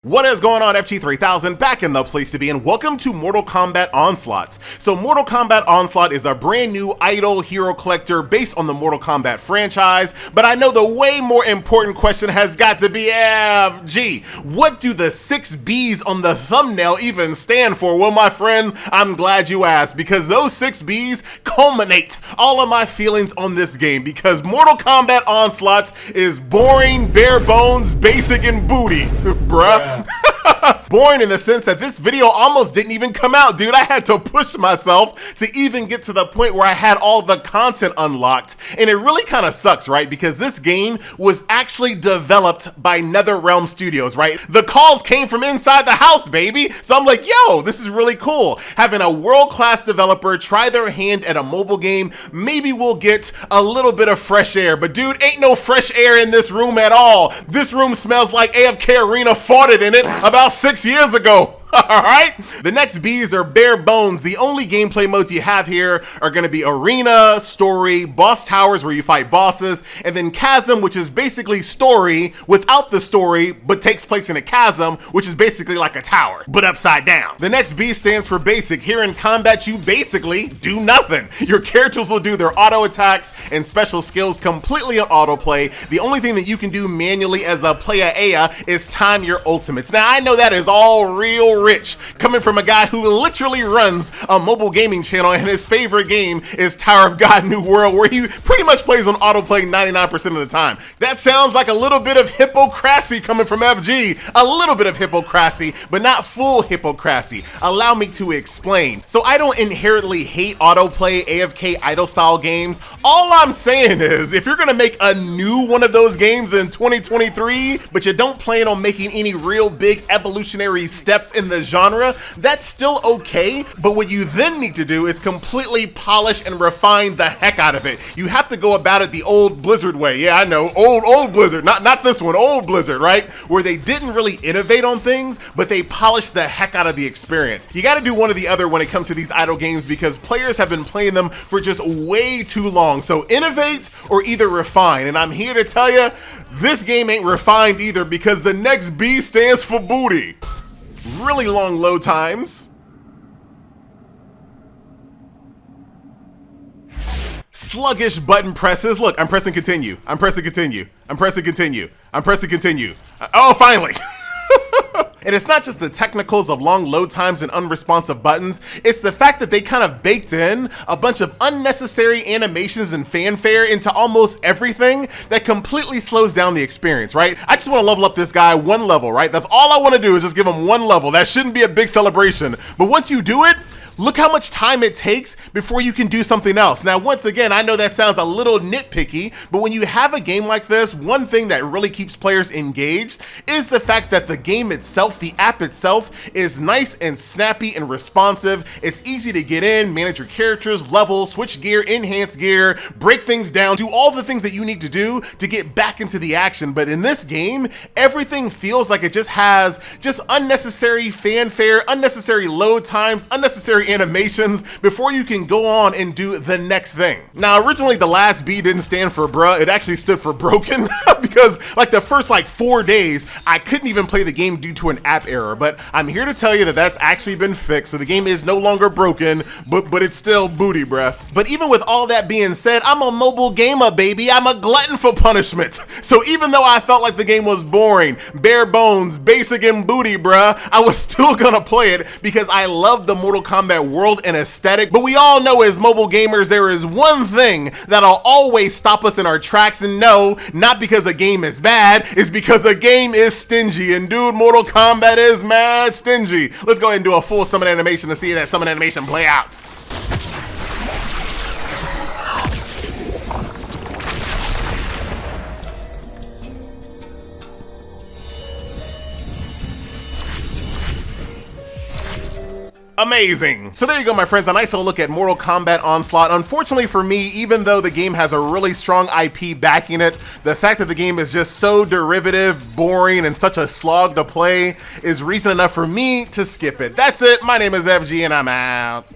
What is going on, FG3000? Back in the place to be, and welcome to Mortal Kombat Onslaught. So Mortal Kombat Onslaught is a brand new idol hero collector based on the Mortal Kombat franchise, but I know the way more important question has got to be, FG, what do the 6 B's on the thumbnail even stand for? Well, my friend, I'm glad you asked, because those 6 B's culminate all of my feelings on this game, because Mortal Kombat Onslaught is boring, bare bones, basic, and booty, bruh. Boring in the sense that this video almost didn't even come out, dude. I had to push myself to even get to the point where I had all the content unlocked. And it really kind of sucks, right? Because this game was actually developed by Earthrealm Studios, right? The calls came from inside the house, baby. So I'm like, yo, this is really cool. Having a world-class developer try their hand at a mobile game, maybe we'll get a little bit of fresh air. But dude, ain't no fresh air in this room at all. This room smells like AFK Arena farted in it about 6 years ago. Alright? The next B's are bare bones. The only gameplay modes you have here are going to be arena, story, boss towers where you fight bosses, and then chasm, which is basically story without the story, but takes place in a chasm, which is basically like a tower, but upside down. The next B stands for basic. Here in combat, you basically do nothing. Your characters will do their auto attacks and special skills completely on autoplay. The only thing that you can do manually as a player Aya is time your ultimates. Now, I know that is all real rich, coming from a guy who literally runs a mobile gaming channel and his favorite game is Tower of God New World, where he pretty much plays on autoplay 99% of the time. That sounds like a little bit of hypocrisy coming from FG. A little bit of hypocrisy, but not full hypocrisy. Allow me to explain. So I don't inherently hate autoplay AFK idle style games. All I'm saying is, if you're gonna make a new one of those games in 2023, but you don't plan on making any real big evolutionary steps in the genre, that's still okay. But what you then need to do is completely polish and refine the heck out of it. You have to go about it the old Blizzard way. Yeah, I know, old Blizzard, not this one, old Blizzard, right? Where they didn't really innovate on things, but they polished the heck out of the experience. You gotta do one or the other when it comes to these idle games, because players have been playing them for just way too long. So innovate or either refine. And I'm here to tell you, this game ain't refined either, because the next B stands for booty. Really long load times. Sluggish button presses. Look, I'm pressing continue. I'm pressing continue. I'm pressing continue. I'm pressing continue. Oh, finally. And it's not just the technicals of long load times and unresponsive buttons, it's the fact that they kind of baked in a bunch of unnecessary animations and fanfare into almost everything that completely slows down the experience, right? I just want to level up this guy 1 level, right? That's all I want to do is just give him 1 level. That shouldn't be a big celebration. But once you do it, look how much time it takes before you can do something else. Now, once again, I know that sounds a little nitpicky, but when you have a game like this, one thing that really keeps players engaged is the fact that the game itself, the app itself, is nice and snappy and responsive. It's easy to get in, manage your characters, level, switch gear, enhance gear, break things down, do all the things that you need to do to get back into the action. But in this game, everything feels like it just has just unnecessary fanfare, unnecessary load times, unnecessary animations before you can go on and do the next thing. Now, originally the last B didn't stand for bruh, it actually stood for broken because like the first 4 days, I couldn't even play the game due to an app error, but I'm here to tell you that that's actually been fixed, so the game is no longer broken, but it's still booty, bruh. But even with all that being said, I'm a mobile gamer, baby. I'm a glutton for punishment. So even though I felt like the game was boring, bare bones, basic, and booty, bruh, I was still gonna play it because I love the Mortal Kombat world and aesthetic. But we all know as mobile gamers, there is one thing that'll always stop us in our tracks, and no, not because a game is bad, it's because a game is stingy. And dude, Mortal Kombat is mad stingy. Let's go ahead and do a full summon animation to see that summon animation play out. Amazing. So there you go, my friends, a nice little look at Mortal Kombat Onslaught. Unfortunately for me, even though the game has a really strong IP backing it, the fact that the game is just so derivative, boring, and such a slog to play is reason enough for me to skip it. That's it. My name is FG, and I'm out.